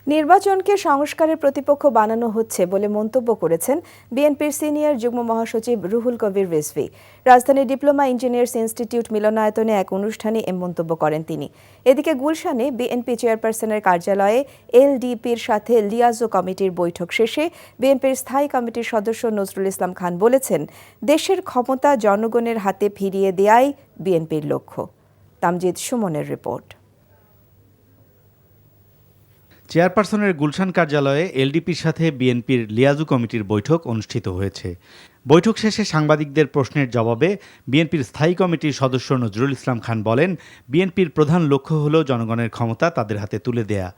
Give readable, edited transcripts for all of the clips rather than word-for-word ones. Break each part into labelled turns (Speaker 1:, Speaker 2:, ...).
Speaker 1: নির্বাচনকে সংস্কারের প্রতিপক্ষ বানানো হচ্ছে বলে মন্তব্য করেছেন বিএনপির সিনিয়র যুগ্ম মহাসচিব রুহুল কবির রিজভী। রাজধানীর ডিপ্লোমা ইঞ্জিনিয়ার্স ইনস্টিটিউট মিলনায়তনে এক অনুষ্ঠানে এ মন্তব্য করেন তিনি। এদিকে গুলশানে বিএনপি চেয়ারপারসনের কার্যালয়ে এলডিপির সাথে লিয়াজো কমিটির বৈঠক শেষে বিএনপির স্থায়ী কমিটির সদস্য নজরুল ইসলাম খান বলেছেন, দেশের ক্ষমতা জনগণের হাতে ফিরিয়ে দেয়াই বিএনপির লক্ষ্য। তামজিদ সুমনের রিপোর্ট।
Speaker 2: চেয়ারপারসনের গুলশান কার্যালয়ে এলডিপির সাথে বিএনপির লিয়াজু কমিটির বৈঠক অনুষ্ঠিত হয়েছে। বৈঠক শেষে সাংবাদিকদের প্রশ্নের জবাবে বিএনপির স্থায়ী কমিটির সদস্য নজরুল ইসলাম খান বলেন, বিএনপির প্রধান লক্ষ্য হল জনগণের ক্ষমতা তাদের হাতে তুলে দেয়া।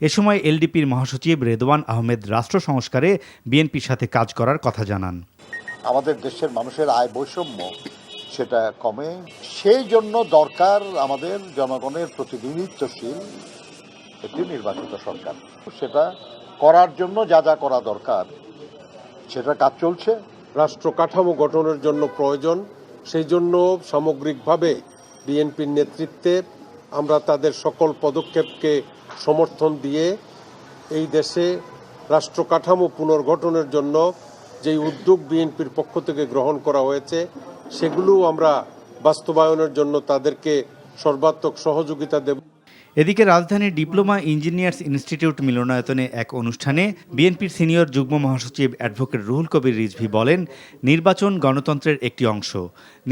Speaker 2: এ সময় এলডিপির মহাসচিব রেদওয়ান আহমেদ রাষ্ট্র সংস্কারে বিএনপির সাথে কাজ করার কথা জানান।
Speaker 3: আমাদের দেশের মানুষের আয় বৈষম্য সেটা কমে, সেই জন্য দরকার আমাদের জনগণের প্রতিনিধিত্বশীল একটি নির্বাচিত সরকার। সেটা করার জন্য যা যা করা দরকার সেটা কাজ চলছে।
Speaker 4: রাষ্ট্র কাঠামো গঠনের জন্য প্রয়োজন, সেই জন্য সামগ্রিকভাবে বিএনপির নেতৃত্বে আমরা তাদের সকল পদক্ষেপকে সমর্থন দিয়ে এই দেশে রাষ্ট্র কাঠামো পুনর্গঠনের জন্য যেই উদ্যোগ বিএনপির পক্ষ থেকে গ্রহণ করা হয়েছে সেগুলো আমরা বাস্তবায়নের জন্য তাদেরকে সর্বাত্মক সহযোগিতা দেব।
Speaker 2: এদিকে রাজধানীর ডিপ্লোমা ইঞ্জিনিয়ার্স ইনস্টিটিউট মিলনায়তনে এক অনুষ্ঠানে বিএনপির সিনিয়র যুগ্ম মহাসচিব অ্যাডভোকেট রুহুল কবির রিজভী বলেন, নির্বাচন গণতন্ত্রের একটি অংশ।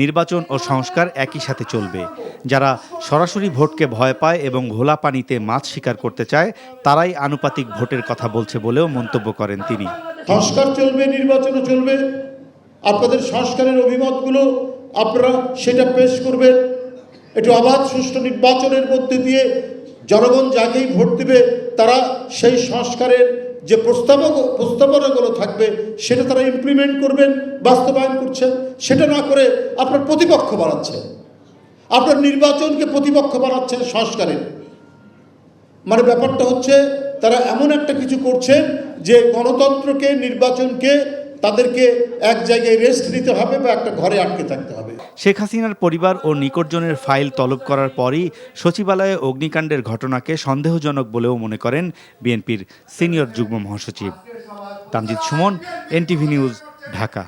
Speaker 2: নির্বাচন ও সংস্কার একই সাথে চলবে। যারা সরাসরি ভোটকে ভয় পায় এবং ঘোলা পানিতে মাছ শিকার করতে চায় তারাই আনুপাতিক ভোটের কথা বলছে বলেও মন্তব্য করেন তিনি।
Speaker 5: সংস্কার চলবে, নির্বাচনও চলবে। আপনাদের সংস্কারের অভিমতগুলো আপনারা সেটা পেশ করবেন। একটু অবাধ সুষ্ঠু নির্বাচনের মধ্যে দিয়ে জনগণ যাকেই ভোট দেবে তারা সেই সংস্কারের যে প্রস্তাবনাগুলো থাকবে সেটা তারা ইমপ্লিমেন্ট করবেন, বাস্তবায়ন করছেন। সেটা না করে আপনার প্রতিপক্ষ বানাচ্ছেন, আপনার নির্বাচনকে প্রতিপক্ষ বানাচ্ছেন সংস্কারের। মানে ব্যাপারটা হচ্ছে তারা এমন একটা কিছু করছেন যে গণতন্ত্রকে, নির্বাচনকে তাদেরকে এক জায়গায় রেস্ট নিতে হবে বা একটা ঘরে আটকে থাকতে হবে।
Speaker 2: শেখ হাসিনার পরিবার ও নিকটজনের ফাইল তলব করার পরই সচিবালয়ে অগ্নিকাণ্ডের ঘটনাকে সন্দেহজনক বলেও মনে করেন বিএনপির সিনিয়র যুগ্ম মহাসচিব। Tamjid Suman, NTV news, Dhaka.